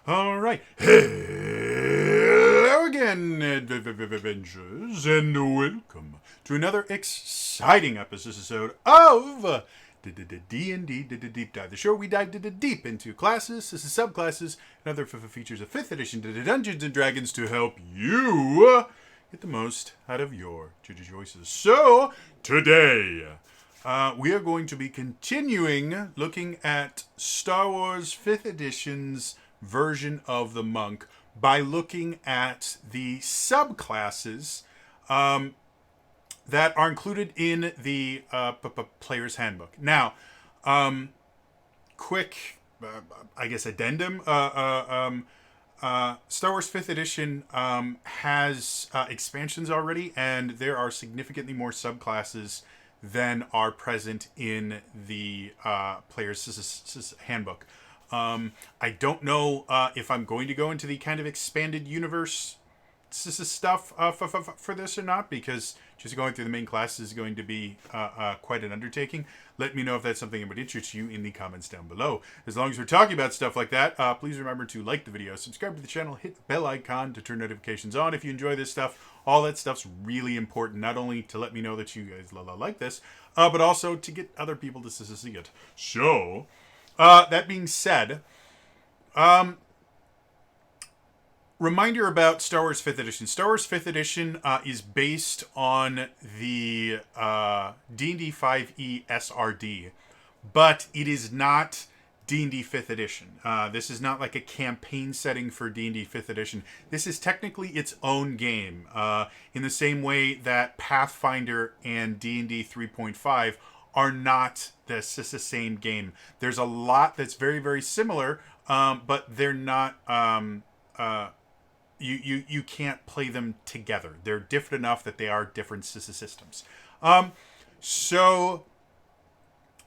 All right. Hello again, Avengers, and welcome to another exciting episode of D&D Deep Dive, the show where we dive deep into classes, subclasses, and other features of 5th edition Dungeons and Dragons to help you get the most out of your choices. So, today, we are going to be continuing looking at Star Wars 5th edition's version of the monk by looking at the subclasses that are included in the player's handbook. Now, quick, I guess, addendum. Star Wars 5th edition has expansions already, and there are significantly more subclasses than are present in the player's handbook. I don't know if I'm going to go into the kind of expanded universe stuff for this or not, because just going through the main classes is going to be quite an undertaking. Let me know if that's something that would interest you in the comments down below. As long as we're talking about stuff like that, please remember to like the video, subscribe to the channel, hit the bell icon to turn notifications on if you enjoy this stuff. All that stuff's really important, not only to let me know that you guys like this, but also to get other people to see it. So, that being said, reminder about Star Wars 5th edition. Star Wars 5th edition is based on the D&D 5e SRD, but it is not D&D 5th edition. This is not like a campaign setting for D&D 5th edition. This is technically its own game, in the same way that Pathfinder and D&D 3.5 are not the same game. There's a lot that's very, very similar, but they're not... You can't play them together. They're different enough that they are different systems. So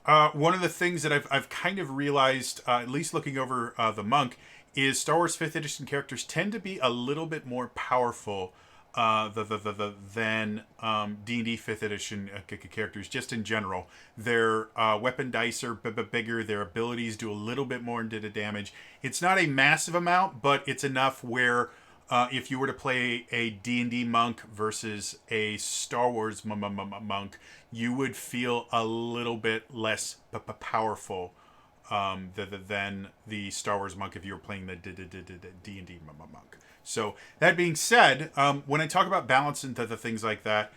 one of the things that I've kind of realized, at least looking over the monk, is Star Wars 5th edition characters tend to be a little bit more powerful than D&D 5th edition characters, just in general. Their weapon dice are bigger. Their abilities do a little bit more into the damage. It's not a massive amount, but it's enough where if you were to play a D&D monk versus a Star Wars monk, you would feel a little bit less powerful than the Star Wars monk if you were playing the D&D monk. So, that being said, when I talk about balance and the things like that,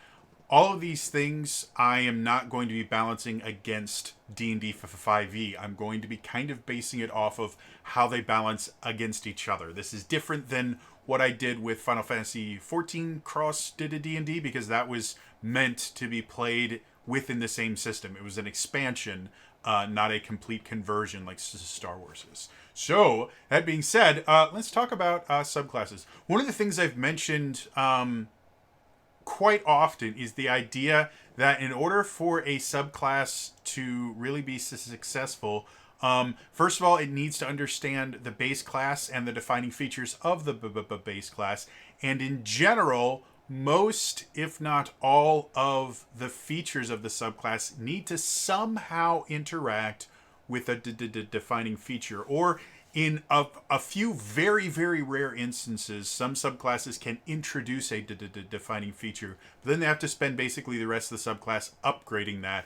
all of these things I am not going to be balancing against D&D 5e. I'm going to be kind of basing it off of how they balance against each other. This is different than what I did with Final Fantasy 14 cross D&D, because that was meant to be played within the same system. It was an expansion, not a complete conversion like Star Wars is. So, that being said, let's talk about subclasses. One of the things I've mentioned quite often is the idea that in order for a subclass to really be successful, first of all, it needs to understand the base class and the defining features of the base class. And in general, most, if not all, of the features of the subclass need to somehow interact with a defining feature. Or in a few very, very rare instances, some subclasses can introduce a defining feature. But then they have to spend basically the rest of the subclass upgrading that.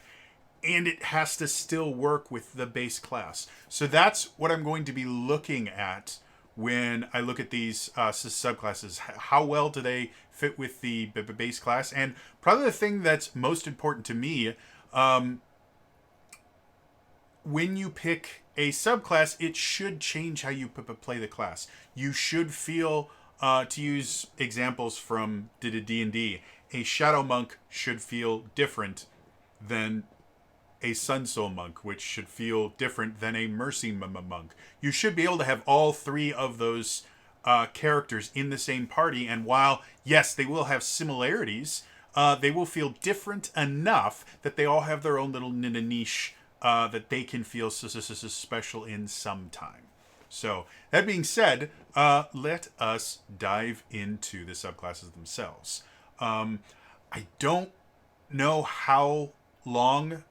And it has to still work with the base class. So that's what I'm going to be looking at when I look at these subclasses. How well do they fit with the base class? And probably the thing that's most important to me, when you pick a subclass, it should change how you play the class. You should feel, to use examples from D&D, a Shadow Monk should feel different than a Sun Soul Monk, which should feel different than a Mercy Monk. You should be able to have all three of those characters in the same party, and while, yes, they will have similarities, they will feel different enough that they all have their own little niche that they can feel special in some time. So, that being said, let us dive into the subclasses themselves. I don't know how long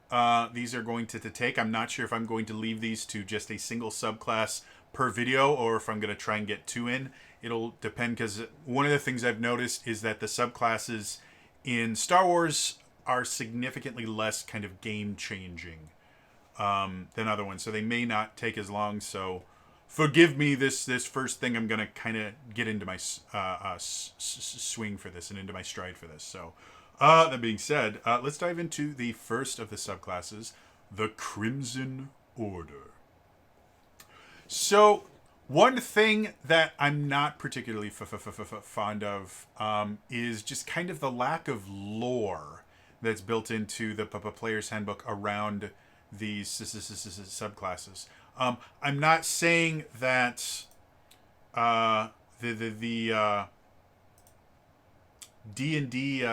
these are going to take. I'm not sure if I'm going to leave these to just a single subclass per video, or if I'm going to try and get 2 in. It'll depend, because one of the things I've noticed is that the subclasses in Star Wars are significantly less kind of game changing than other ones, so they may not take as long. So forgive me, this first thing, I'm gonna kind of get into my swing for this and into my stride for this. So that being said, let's dive into the first of the subclasses, the Crimson Order. So one thing that I'm not particularly fond of is just kind of the lack of lore that's built into the player's handbook around these subclasses. I'm not saying that the D&D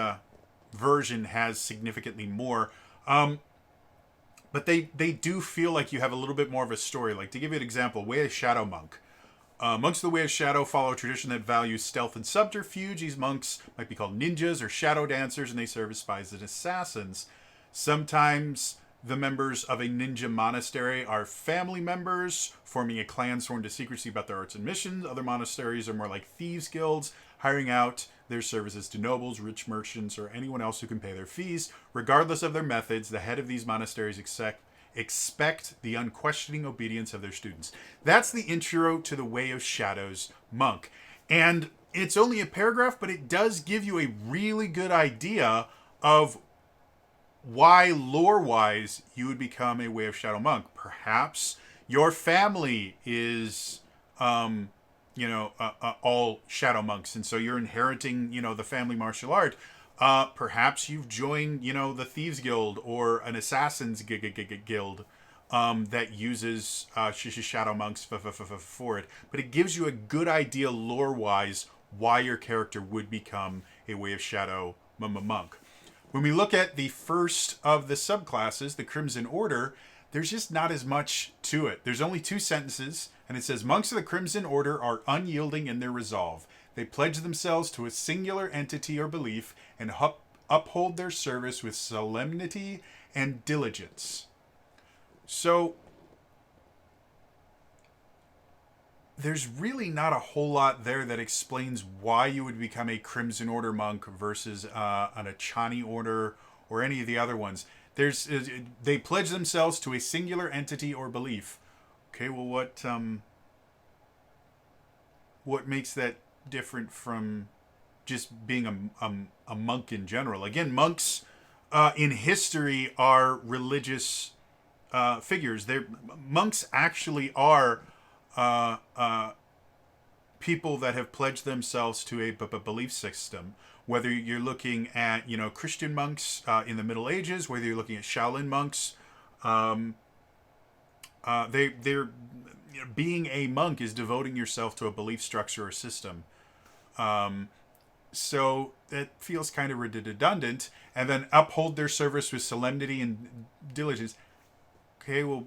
version has significantly more, but they do feel like you have a little bit more of a story. Like, to give you an example, Way of Shadow Monk. Monks of the Way of Shadow follow a tradition that values stealth and subterfuge. These monks might be called ninjas or shadow dancers, and they serve as spies and assassins. Sometimes the members of a ninja monastery are family members, forming a clan sworn to secrecy about their arts and missions. Other monasteries are more like thieves' guilds, hiring out their services to nobles, rich merchants, or anyone else who can pay their fees. Regardless of their methods, the head of these monasteries expect the unquestioning obedience of their students. That's the intro to the Way of Shadows monk. And it's only a paragraph, but it does give you a really good idea of why, lore-wise, you would become a Way of Shadow monk. Perhaps your family is, all shadow monks, and so you're inheriting, the family martial art. Perhaps you've joined, the Thieves Guild or an Assassin's Guild that uses Shadow Monks for it. But it gives you a good idea, lore-wise, why your character would become a Way of Shadow monk. When we look at the first of the subclasses, the Crimson Order, there's just not as much to it. There's only 2 sentences, and it says, Monks of the Crimson Order are unyielding in their resolve. They pledge themselves to a singular entity or belief and uphold their service with solemnity and diligence. So there's really not a whole lot there that explains why you would become a Crimson Order monk versus an Achani Order or any of the other ones. They pledge themselves to a singular entity or belief. Okay, well, what makes that different from just being a monk in general? Again, monks in history are religious figures. Monks actually are people that have pledged themselves to a belief system. Whether you're looking at Christian monks in the Middle Ages, whether you're looking at Shaolin monks, they're being a monk is devoting yourself to a belief structure or system. So it feels kind of redundant. And then uphold their service with solemnity and diligence. Okay, well,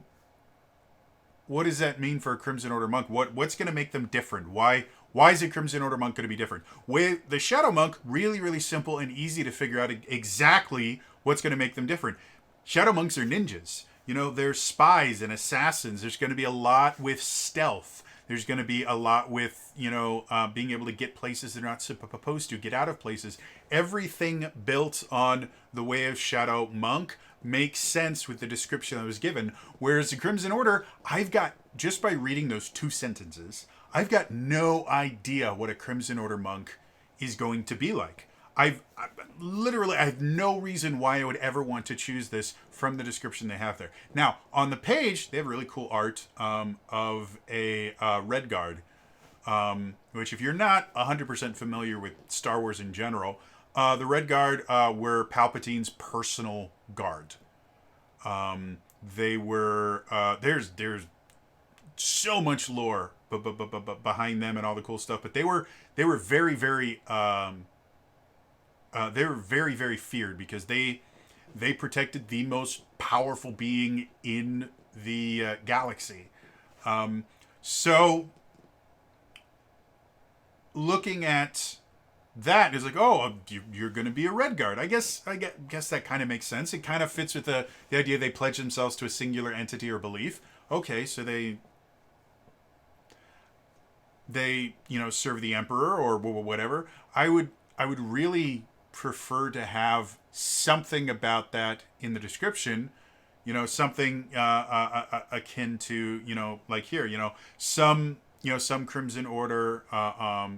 what does that mean for a Crimson Order monk? What's going to make them different? Why is a Crimson Order monk going to be different? With the Shadow Monk, really, really simple and easy to figure out exactly what's going to make them different. Shadow monks are ninjas. They're spies and assassins. There's going to be a lot with stealth. There's going to be a lot with, being able to get places they're not supposed to, get out of places. Everything built on the Way of Shadow monk makes sense with the description that was given. Whereas the Crimson Order, just by reading those 2 sentences, I've got no idea what a Crimson Order monk is going to be like. I have no reason why I would ever want to choose this from the description they have there. Now, on the page, they have really cool art of a Red Guard, which if you're not 100% familiar with Star Wars in general, the Red Guard were Palpatine's personal guard. They were, there's so much lore behind them and all the cool stuff, but they were very, very... they were very, very feared because they protected the most powerful being in the galaxy. So looking at that is like, oh, you're going to be a Red Guard. I guess that kind of makes sense. It kind of fits with the idea they pledge themselves to a singular entity or belief. Okay, so they they, serve the emperor or whatever. I would really prefer to have something about that in the description. Something akin to, like here, some Crimson Order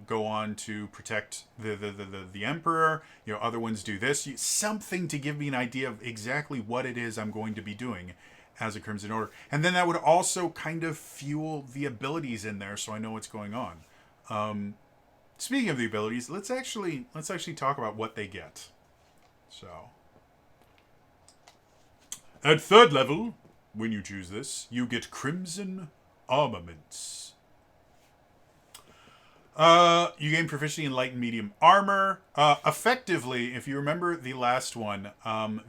go on to protect the Emperor. Other ones do this. Something to give me an idea of exactly what it is I'm going to be doing as a Crimson Order. And then that would also kind of fuel the abilities in there, so I know what's going on. Speaking of the abilities, let's actually talk about what they get. So, at 3rd level, when you choose this, you get Crimson Armaments. You gain proficiency in light and medium armor. Effectively, if you remember the last one,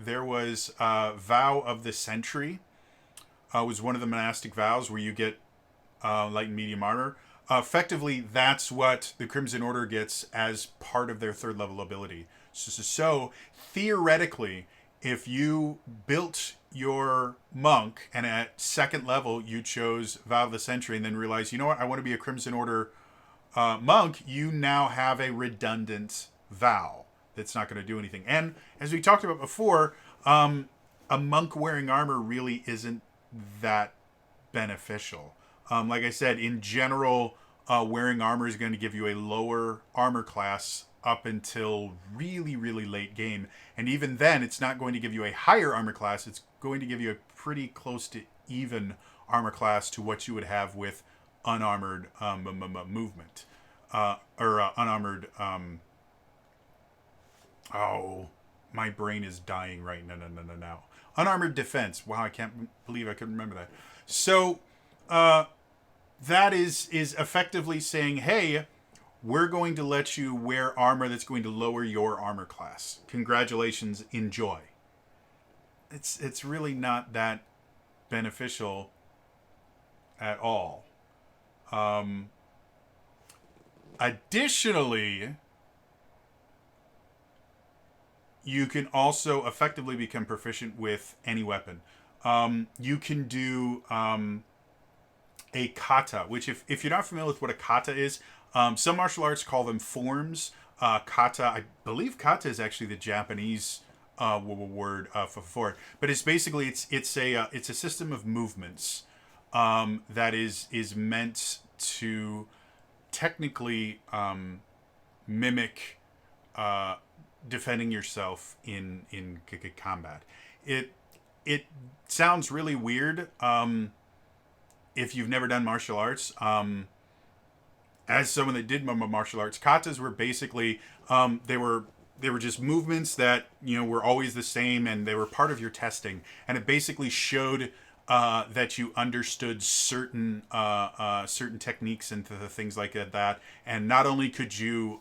there was Vow of the Sentry. Was one of the monastic vows where you get light and medium armor. Effectively, that's what the Crimson Order gets as part of their 3rd level ability. So theoretically, if you built your monk and at 2nd level you chose Vow of the Sentry and then realized, you know what, I want to be a Crimson Order monk, you now have a redundant vow that's not going to do anything. And as we talked about before, a monk wearing armor really isn't that beneficial. Like I said, in general, wearing armor is going to give you a lower armor class up until really, really late game. And even then, it's not going to give you a higher armor class. It's going to give you a pretty close to even armor class to what you would have with unarmored movement. Unarmored... my brain is dying right now. Unarmored defense. Wow, I can't believe I couldn't remember that. So, that is effectively saying, hey, we're going to let you wear armor that's going to lower your armor class. Congratulations, enjoy. It's really not that beneficial at all. Additionally, you can also effectively become proficient with any weapon. You can do a kata, which if you're not familiar with what a kata is, some martial arts call them forms. Kata, I believe kata is actually the Japanese word for it, but it's basically it's a system of movements that is meant to technically mimic defending yourself in combat. It sounds really weird if you've never done martial arts. As someone that did martial arts, katas were basically they were just movements that were always the same, and they were part of your testing, and it basically showed that you understood certain techniques and things like that. And not only could you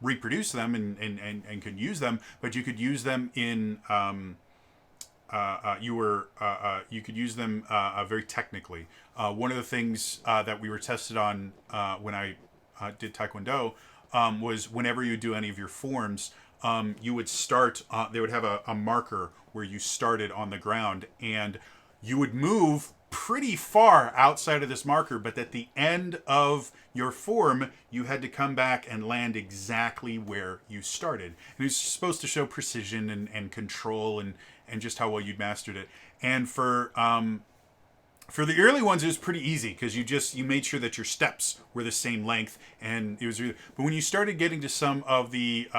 reproduce them and could use them, but you could use them in you could use them very technically. One of the things that we were tested on when I did Taekwondo was whenever you do any of your forms, you would start. They would have a marker where you started on the ground, and you would move pretty far outside of this marker, but at the end of your form, you had to come back and land exactly where you started. And it was supposed to show precision and control and just how well you'd mastered it. And for the early ones, it was pretty easy because you made sure that your steps were the same length, and it was really. But when you started getting to some of the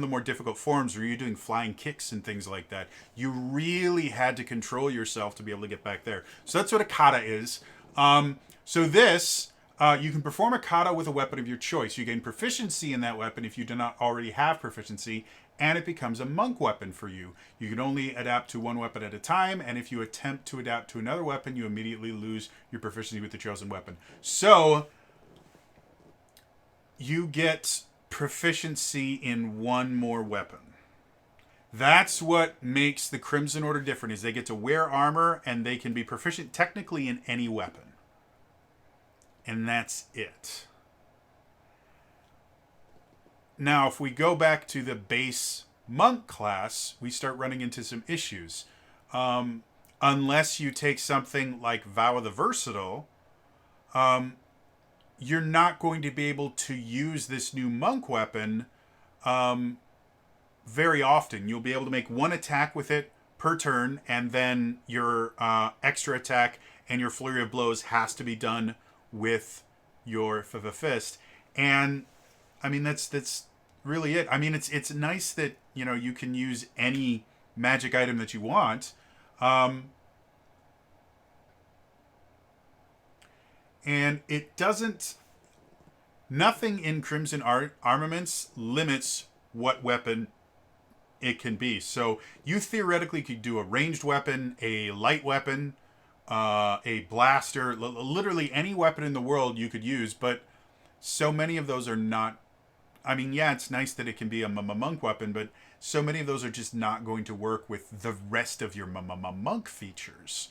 more difficult forms where you're doing flying kicks and things like that, you really had to control yourself to be able to get back there. So that's what a kata is. So this, you can perform a kata with a weapon of your choice. You gain proficiency in that weapon if you do not already have proficiency, and it becomes a monk weapon for you. You can only adapt to one weapon at a time, and if you attempt to adapt to another weapon, you immediately lose your proficiency with the chosen weapon. So you get proficiency in one more weapon. That's what makes the Crimson Order different, is they get to wear armor and they can be proficient technically in any weapon. And that's it. Now, if we go back to the base monk class, we start running into some issues. Unless you take something like Vow of the Versatile, you're not going to be able to use this new monk weapon very often. You'll be able to make one attack with it per turn, and then your extra attack and your flurry of blows has to be done with your fist. And I mean, that's really it. I mean, it's nice that you can use any magic item that you want. And it doesn't. Nothing in Crimson Armaments limits what weapon it can be. So you theoretically could do a ranged weapon, a light weapon, a blaster, literally any weapon in the world you could use. But so many of those are not. I mean, yeah, it's nice that it can be a monk weapon, but so many of those are just not going to work with the rest of your monk features.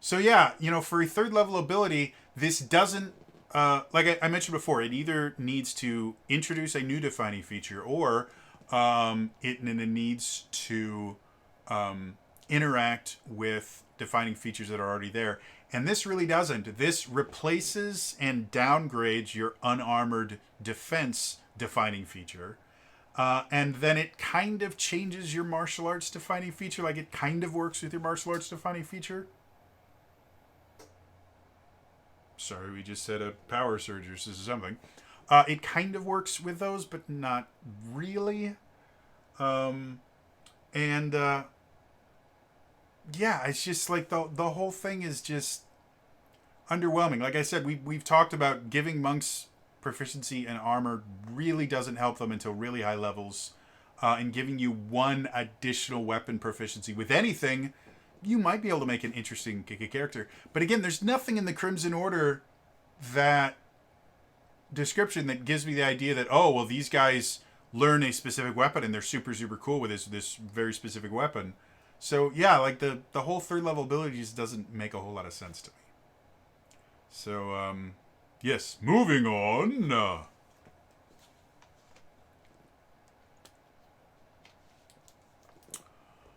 So yeah, for a third level ability, this doesn't, like I mentioned before, it either needs to introduce a new defining feature, or it needs to interact with defining features that are already there. And this really doesn't. This replaces and downgrades your unarmored defense defining feature. And then it kind of changes your martial arts defining feature. Like, it kind of works with your martial arts defining feature. Sorry, we just said a power surge or something. It kind of works with those, but not really. Yeah, it's just like the whole thing is just underwhelming. Like I said, we've talked about giving monks proficiency in armor really doesn't help them until really high levels. And giving you one additional weapon proficiency with anything, you might be able to make an interesting character. But again, there's nothing in the Crimson Order that description that gives me the idea that, oh, well, these guys learn a specific weapon and they're super, super cool with this very specific weapon. So yeah, like the whole third level ability just doesn't make a whole lot of sense to me. So, yes, moving on.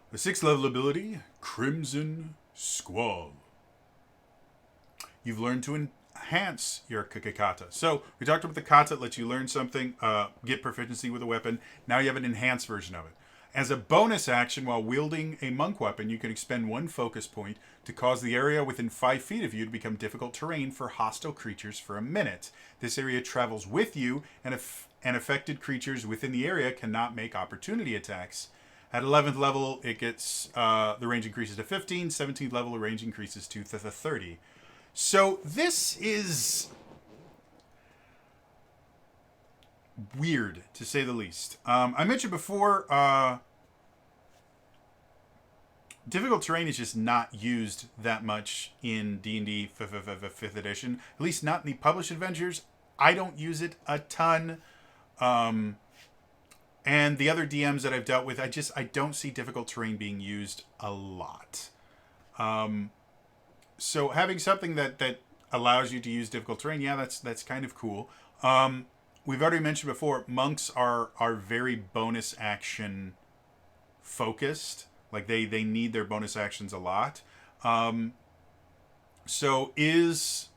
The 6th level ability, Crimson Squall. You've learned to enhance your kata. So we talked about the kata that lets you learn something, get proficiency with a weapon. Now you have an enhanced version of it. As a bonus action, while wielding a monk weapon, you can expend one focus point to cause the area within 5 feet of you to become difficult terrain for hostile creatures for a minute. This area travels with you, and affected creatures within the area cannot make opportunity attacks. At 11th level, it gets the range increases to 15. 17th level, the range increases to 30. So this is weird, to say the least. I mentioned before, difficult terrain is just not used that much in D&D 5th edition. At least not in the published adventures. I don't use it a ton. And the other DMs that I've dealt with, I don't see difficult terrain being used a lot. So having something that allows you to use difficult terrain, yeah, that's kind of cool. We've already mentioned before, monks are very bonus action focused. Like they need their bonus actions a lot. So is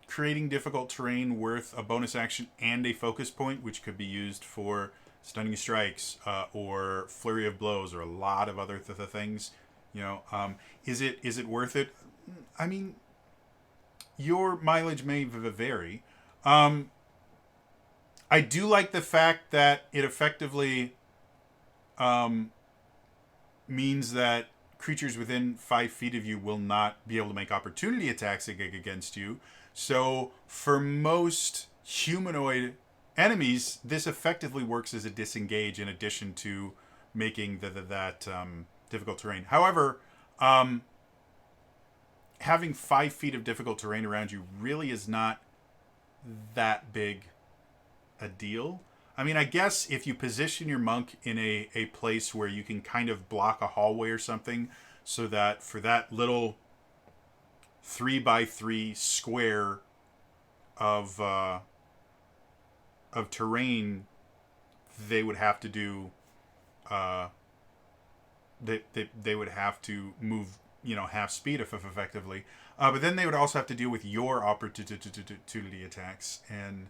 creating difficult terrain worth a bonus action and a focus point, which could be used for stunning strikes or flurry of blows or a lot of other things? Is it worth it? I mean, your mileage may vary. I do like the fact that it effectively means that creatures within 5 feet of you will not be able to make opportunity attacks against you. So for most humanoid enemies, this effectively works as a disengage in addition to making that difficult terrain. However, having 5 feet of difficult terrain around you really is not that big a deal. I mean, I guess if you position your monk in a place where you can kind of block a hallway or something, so that for that little 3x3 square of terrain, they would have to do they would have to move half speed effectively. But then they would also have to deal with your opportunity attacks, and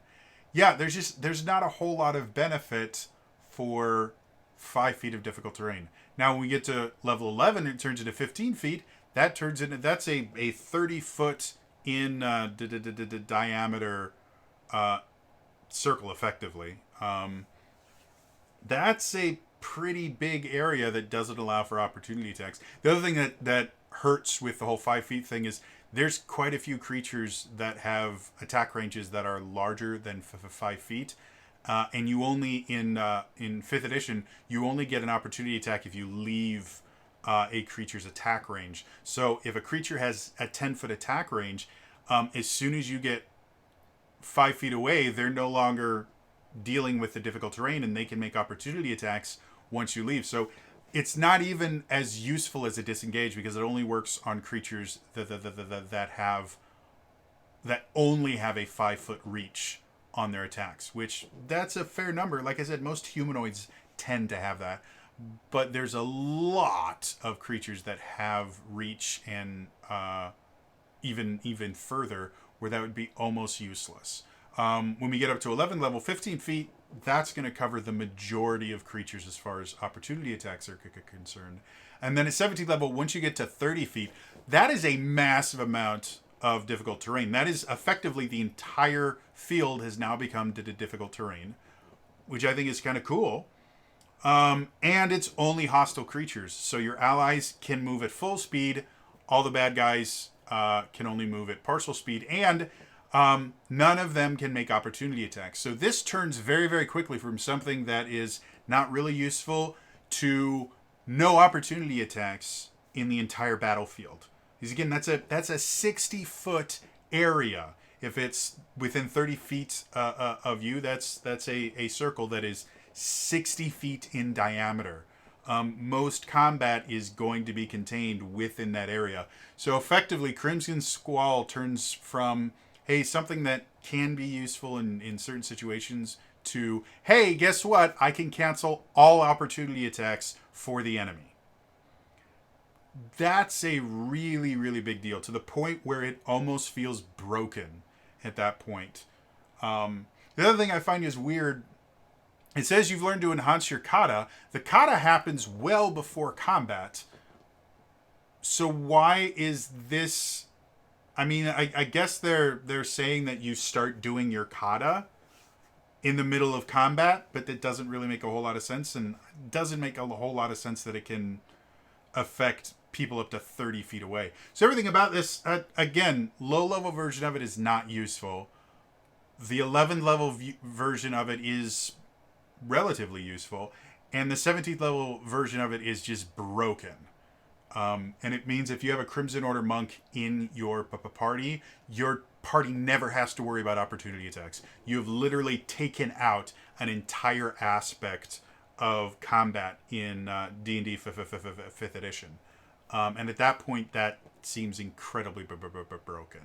yeah, there's not a whole lot of benefit for 5 feet of difficult terrain. Now, when we get to level 11, it turns into 15 feet. That's a 30 foot in diameter circle, effectively. That's a pretty big area that doesn't allow for opportunity attacks. The other thing that hurts with the whole 5 feet thing is there's quite a few creatures that have attack ranges that are larger than 5 feet. And you only in 5th edition you only get an opportunity attack if you leave a creature's attack range. So if a creature has a 10-foot attack range, as soon as you get 5 feet away, they're no longer dealing with the difficult terrain, and they can make opportunity attacks once you leave. So it's not even as useful as a disengage, because it only works on creatures that only have a 5-foot reach on their attacks, which that's a fair number. Like I said, most humanoids tend to have that, but there's a lot of creatures that have reach and even further, where that would be almost useless. When we get up to 11 level, 15 feet, that's going to cover the majority of creatures as far as opportunity attacks are concerned. And then at 17th level, once you get to 30 feet, that is a massive amount of difficult terrain. That is effectively the entire field has now become difficult terrain, which I think is kind of cool. And it's only hostile creatures. So your allies can move at full speed. All the bad guys can only move at partial speed. And none of them can make opportunity attacks. So this turns very, very quickly from something that is not really useful to no opportunity attacks in the entire battlefield. Because again, that's a 60-foot area. If it's within 30 feet of you, that's a circle that is 60 feet in diameter. Most combat is going to be contained within that area. So effectively, Crimson Squall turns from, hey, something that can be useful in certain situations, to, hey, guess what? I can cancel all opportunity attacks for the enemy. That's a really, really big deal, to the point where it almost feels broken at that point. The other thing I find is weird, it says you've learned to enhance your kata. The kata happens well before combat. So why is this... I mean, I guess they're saying that you start doing your kata in the middle of combat, but that doesn't really make a whole lot of sense, and it doesn't make a whole lot of sense that it can affect people up to 30 feet away. So everything about this, again, low-level version of it is not useful. The 11th level version of it is relatively useful, and the 17th level version of it is just broken. And it means if you have a Crimson Order monk in your party, your party never has to worry about opportunity attacks. You have literally taken out an entire aspect of combat in D&D 5th edition. And at that point, that seems incredibly broken.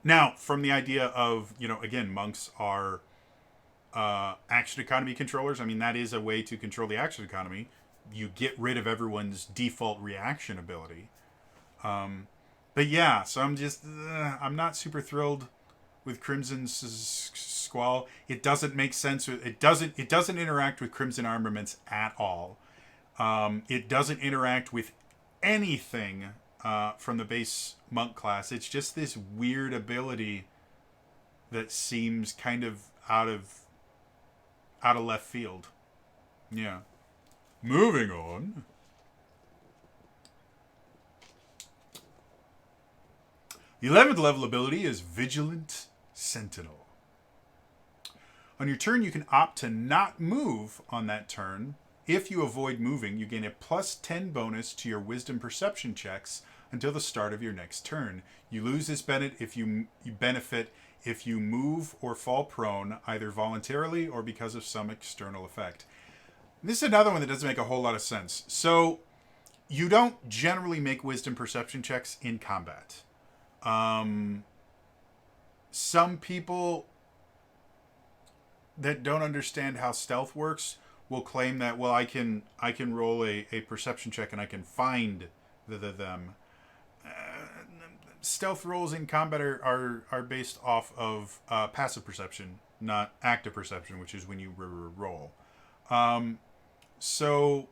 Now, from the idea of, again, monks are action economy controllers. I mean, that is a way to control the action economy. You get rid of everyone's default reaction ability. But yeah, so I'm not super thrilled with Crimson Squall. It doesn't make sense. It doesn't interact with Crimson Armaments at all. It doesn't interact with anything from the base monk class. It's just this weird ability that seems kind of out of left field. Yeah. Moving on. The 11th level ability is Vigilant Sentinel. On your turn, you can opt to not move on that turn. If you avoid moving, you gain a plus 10 bonus to your wisdom perception checks until the start of your next turn. You lose this benefit if you move or fall prone, either voluntarily or because of some external effect. This is another one that doesn't make a whole lot of sense. So, you don't generally make wisdom perception checks in combat. Some people that don't understand how stealth works will claim that, well, I can roll a perception check and I can find them. Stealth rolls in combat are based off of passive perception, not active perception, which is when you roll. So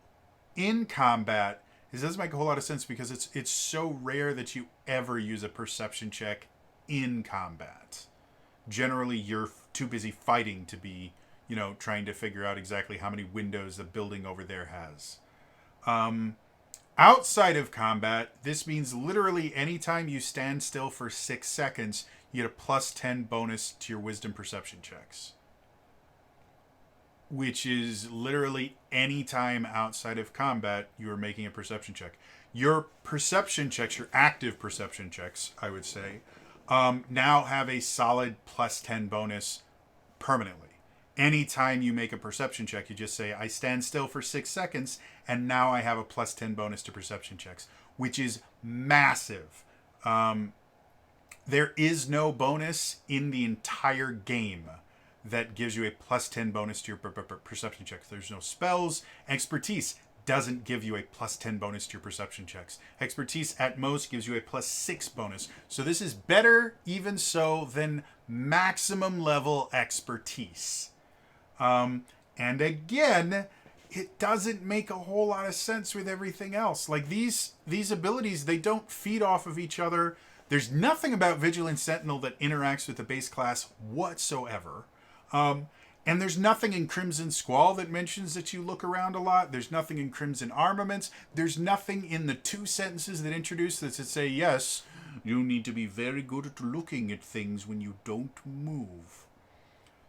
in combat, this doesn't make a whole lot of sense because it's so rare that you ever use a perception check in combat. Generally, you're too busy fighting to be, trying to figure out exactly how many windows the building over there has. Outside of combat, this means literally anytime you stand still for 6 seconds, you get a plus 10 bonus to your wisdom perception checks. Which is literally any time outside of combat you are making a perception check. Your perception checks, your active perception checks, I would say, now have a solid plus 10 bonus permanently. Anytime you make a perception check, you just say, I stand still for 6 seconds, and now I have a plus 10 bonus to perception checks, which is massive. There is no bonus in the entire game that gives you a plus 10 bonus to your perception checks. There's no spells. Expertise doesn't give you a plus 10 bonus to your perception checks. Expertise at most gives you a plus 6 bonus. So this is better, even so, than maximum level expertise. And again, it doesn't make a whole lot of sense with everything else. Like these abilities, they don't feed off of each other. There's nothing about Vigilant Sentinel that interacts with the base class whatsoever. And there's nothing in Crimson Squall that mentions that you look around a lot. There's nothing in Crimson Armaments. There's nothing in the 2 sentences that introduce this that say, yes, you need to be very good at looking at things when you don't move.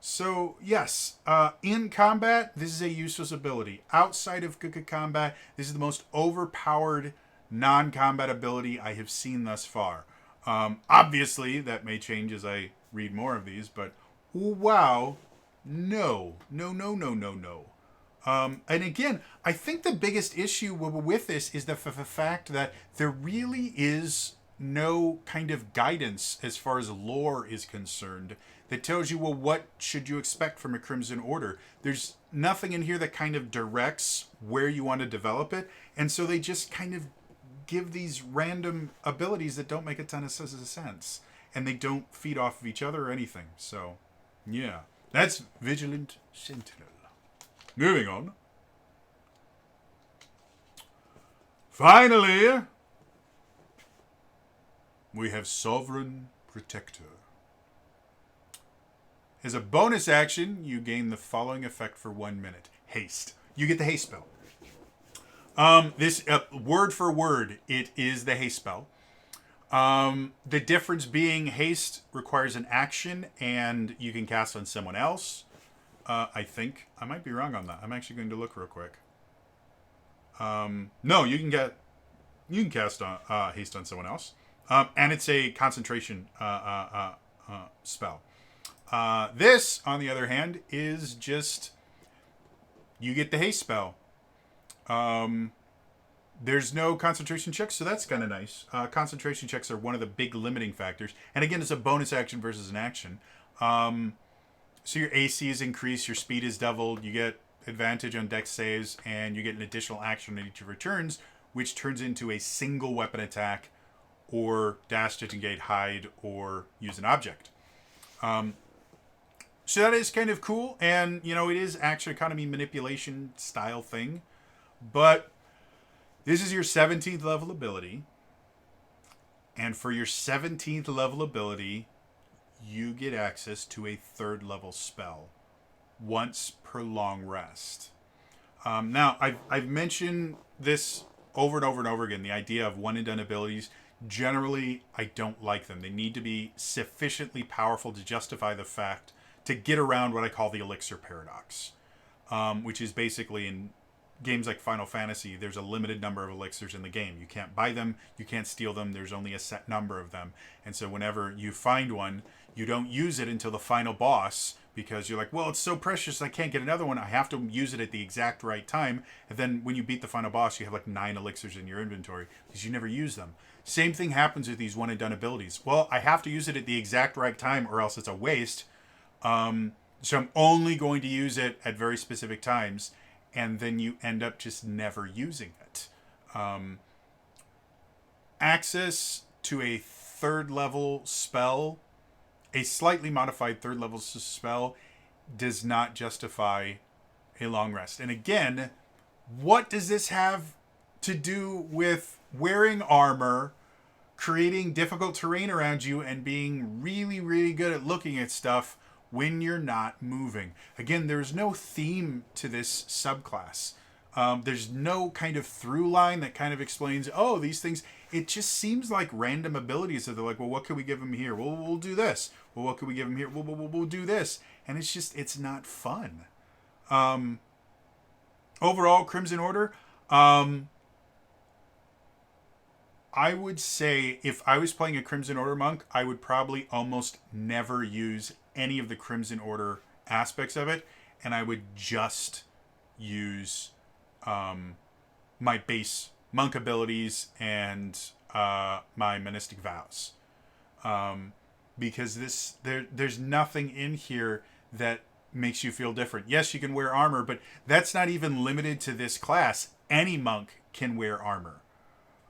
So, yes, in combat, this is a useless ability. Outside of combat, this is the most overpowered non-combat ability I have seen thus far. Obviously, that may change as I read more of these, but wow, no. And again, I think the biggest issue with this is the fact that there really is no kind of guidance as far as lore is concerned that tells you, well, what should you expect from a Crimson Order? There's nothing in here that kind of directs where you want to develop it, and so they just kind of give these random abilities that don't make a ton of sense, and they don't feed off of each other or anything. So, yeah, that's Vigilant Sentinel. Moving on. Finally, we have Sovereign Protector. As a bonus action, you gain the following effect for 1 minute. Haste. You get the haste spell. This word for word, it is the haste spell. The difference being haste requires an action and you can cast on someone else. I think I might be wrong on that. I'm actually going to look real quick. No, you can cast haste on someone else. And it's a concentration spell. This, on the other hand, is just you get the haste spell. There's no concentration checks, so that's kind of nice. Concentration checks are one of the big limiting factors. And again, it's a bonus action versus an action. So your AC is increased, your speed is doubled, you get advantage on dex saves, and you get an additional action at each of your turns, which turns into a single weapon attack, or dash, disengage, hide, or use an object. So that is kind of cool, and, it is action economy manipulation style thing. But this is your 17th level ability. And for your 17th level ability, you get access to a 3rd level spell once per long rest. Now, I've mentioned this over and over and over again, the idea of one and done abilities. Generally, I don't like them. They need to be sufficiently powerful to justify the fact to get around what I call the elixir paradox, which is basically in games like Final Fantasy, there's a limited number of elixirs in the game. You can't buy them, you can't steal them, there's only a set number of them. And so whenever you find one, you don't use it until the final boss because you're like, well, it's so precious, I can't get another one. I have to use it at the exact right time. And then when you beat the final boss, you have like 9 elixirs in your inventory because you never use them. Same thing happens with these one and done abilities. Well, I have to use it at the exact right time or else it's a waste. So I'm only going to use it at very specific times. and then you end up just never using it. Access to a third level spell, a slightly modified third level spell, does not justify a long rest. And again, what does this have to do with wearing armor, creating difficult terrain around you, and being really, really good at looking at stuff when you're not moving? Again, there's no theme to this subclass. There's no kind of through line that kind of explains, oh, these things. It just seems like random abilities that they're like, well, what can we give them here? Well, we'll do this. Well, what can we give them here? We'll do this. And it's just, it's not fun. Overall, Crimson Order, I would say if I was playing a Crimson Order monk, I would probably almost never use any of the Crimson Order aspects of it, and I would just use my base monk abilities and my Monistic Vows. Because there's nothing in here that makes you feel different. Yes, you can wear armor, but that's not even limited to this class. Any monk can wear armor.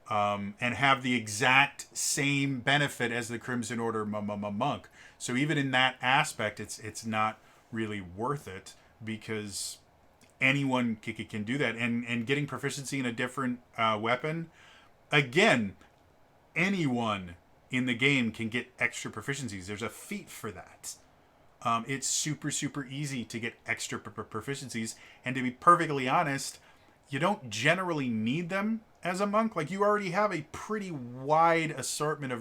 And have the exact same benefit as the Crimson Order monk. So even in that aspect, it's not really worth it, because anyone can do that. And getting proficiency in a different weapon, again, anyone in the game can get extra proficiencies. There's a feat for that. It's super, super easy to get extra proficiencies. And to be perfectly honest, you don't generally need them as a monk. Like, you already have a pretty wide assortment of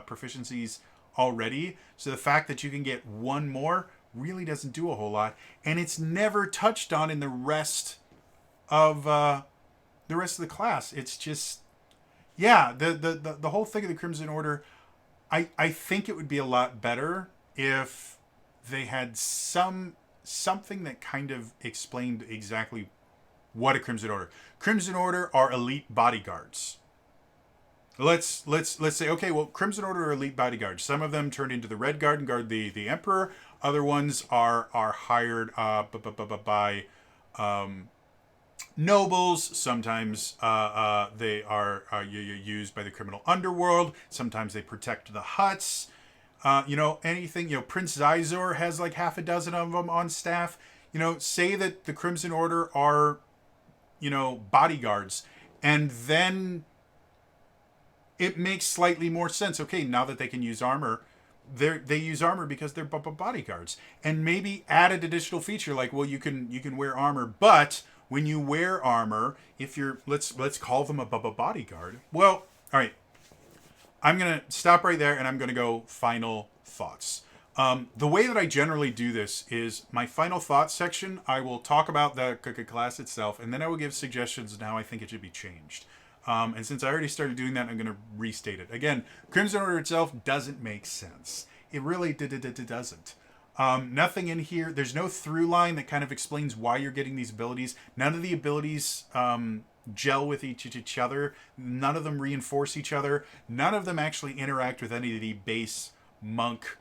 proficiencies already. So the fact that you can get one more really doesn't do a whole lot. And it's never touched on in the rest of the class. It's just, yeah, the whole thing of the Crimson Order, I think it would be a lot better if they had something that kind of explained exactly what a Crimson Order. Crimson Order are elite bodyguards. Let's say, okay, well, Crimson Order are elite bodyguards. Some of them turn into the Red Guard and guard the Emperor. Other ones are hired by nobles. Sometimes they are used by the criminal underworld. Sometimes they protect the huts. Anything. Prince Zizor has like half a dozen of them on staff. Say that the Crimson Order are, bodyguards, and then it makes slightly more sense. Okay, now that they can use armor, they use armor because they're bodyguards, and maybe add an additional feature like, well, you can wear armor, but when you wear armor, if you're let's call them a bodyguard. Well, all right, I'm gonna stop right there, and I'm gonna go final thoughts. The way that I generally do this is my final thoughts section. I will talk about the class itself, and then I will give suggestions on how I think it should be changed. And since I already started doing that, I'm going to restate it. Again, Crimson Order itself doesn't make sense. It really doesn't. Nothing in here. There's no through line that kind of explains why you're getting these abilities. None of the abilities gel with each other. None of them reinforce each other. None of them actually interact with any of the base monk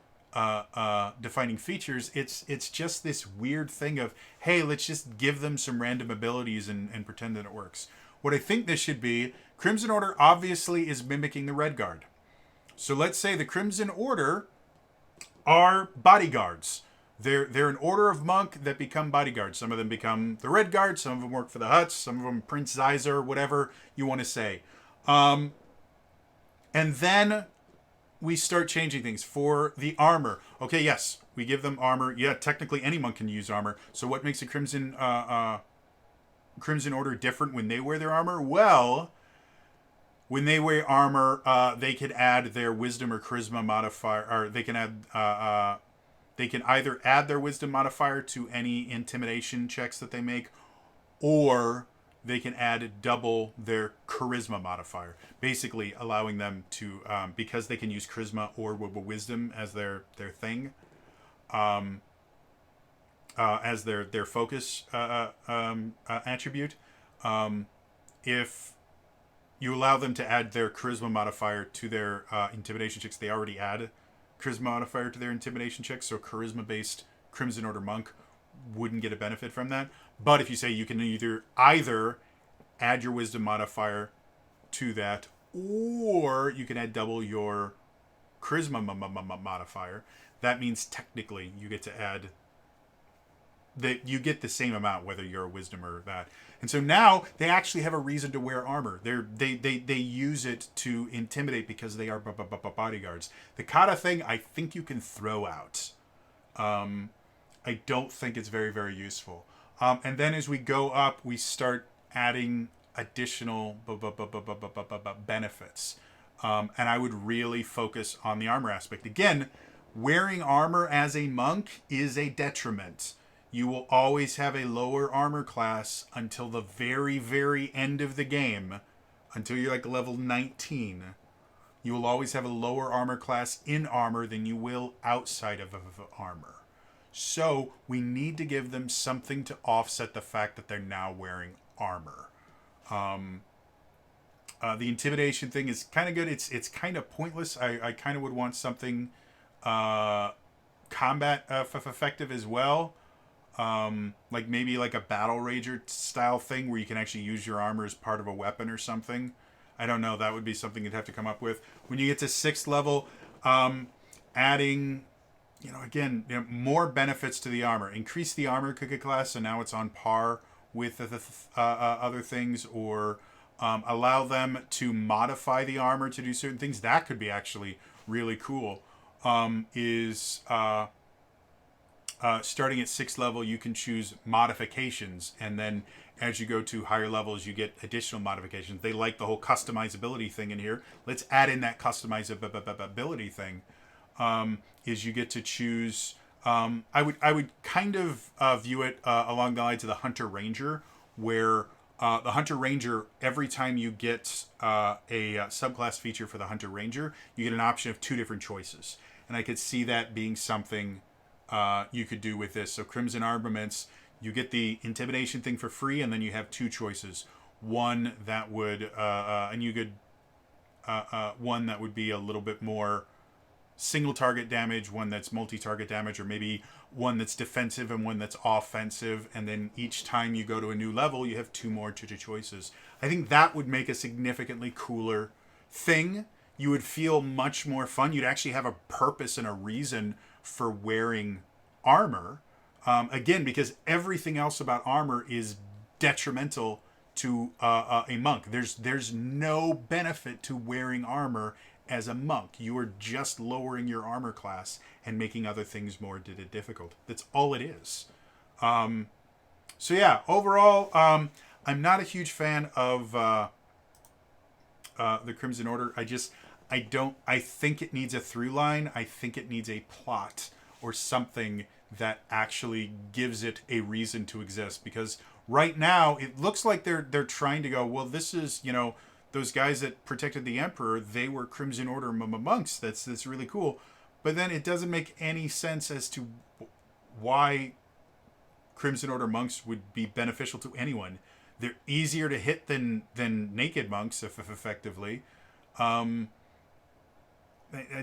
defining features. It's just this weird thing of, hey, let's just give them some random abilities and pretend that it works. What I think this should be, Crimson Order obviously is mimicking the Red Guard. So let's say the Crimson Order are bodyguards. They're an order of monk that become bodyguards. Some of them become the Red Guard, some of them work for the huts, some of them Prince Zizor, whatever you want to say. And then we start changing things for the armor. Okay, yes, we give them armor. Yeah, technically anyone can use armor. So what makes a Crimson Order different when they wear their armor? Well, when they wear armor, they can add their wisdom or charisma modifier, or they can add they can either add their wisdom modifier to any intimidation checks that they make, or they can add double their charisma modifier, basically allowing them to, because they can use charisma or wisdom as their thing, as their focus attribute. If you allow them to add their charisma modifier to their intimidation checks, they already add charisma modifier to their intimidation checks. So charisma based Crimson Order monk wouldn't get a benefit from that. But if you say you can either add your wisdom modifier to that, or you can add double your charisma modifier, that means technically you get to add that you get the same amount whether you're a wisdom or that. And so now they actually have a reason to wear armor. They use it to intimidate because they are bodyguards. The kata thing I think you can throw out. I don't think it's very, very useful. And then as we go up, we start adding additional benefits. And I would really focus on the armor aspect. Again, wearing armor as a monk is a detriment. You will always have a lower armor class until the very, very end of the game. Until you're like level 19. You will always have a lower armor class in armor than you will outside of armor. So we need to give them something to offset the fact that they're now wearing armor. The intimidation thing is kind of good. It's kind of pointless. I kind of would want something combat effective as well. Like maybe like a battle rager style thing where you can actually use your armor as part of a weapon or something. I don't know. That would be something you'd have to come up with. When you get to 6th level, adding, again, more benefits to the armor. Increase the armor class, so now it's on par with other things, or allow them to modify the armor to do certain things. That could be actually really cool. Starting at 6th level, you can choose modifications, and then as you go to higher levels, you get additional modifications. They like the whole customizability thing in here. Let's add in that customizability thing. Is you get to choose. I would kind of view it along the lines of the Hunter Ranger, where the Hunter Ranger, every time you get a subclass feature for the Hunter Ranger, you get an option of 2 different choices, and I could see that being something you could do with this. So Crimson Armaments, you get the intimidation thing for free, and then you have 2 choices. One that would, and you could, one that would be a little bit more single target damage, one that's multi-target damage, or maybe one that's defensive and one that's offensive. And then each time you go to a new level, you have 2 more choices. I think that would make a significantly cooler thing. You would feel much more fun. You'd actually have a purpose and a reason for wearing armor. Again, because everything else about armor is detrimental to a monk. There's no benefit to wearing armor as a monk. You are just lowering your armor class and making other things more difficult. That's all it is. So yeah, overall, I'm not a huge fan of the Crimson Order. I think it needs a through line. I think it needs a plot or something that actually gives it a reason to exist. Because right now, it looks like they're trying to go, well, this is, those guys that protected the Emperor, they were Crimson Order monks. That's really cool. But then it doesn't make any sense as to why Crimson Order monks would be beneficial to anyone. They're easier to hit than naked monks, if effectively.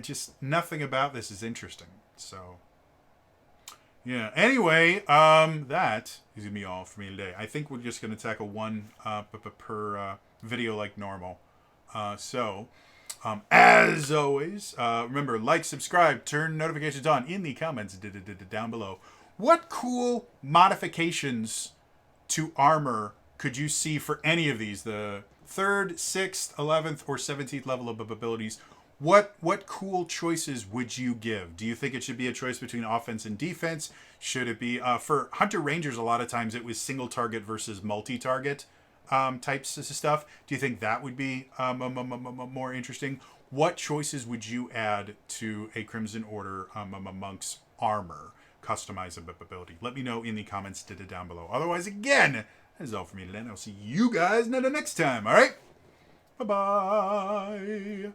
Just nothing about this is interesting. So, yeah. Anyway, that is gonna be all for me today. I think we're just gonna tackle one per video like normal. As always, remember, like, subscribe, turn notifications on in the comments down below. What cool modifications to armor could you see for any of these? The 3rd, 6th, 11th, or 17th level of abilities. What cool choices would you give? Do you think it should be a choice between offense and defense? Should it be for Hunter Rangers? A lot of times it was single target versus multi-target types of stuff. Do you think that would be more interesting? What choices would you add to a Crimson Order monk's armor customizability? Let me know in the comments down below. Otherwise, again, that is all for me today, and I'll see you guys next time. All right, bye bye.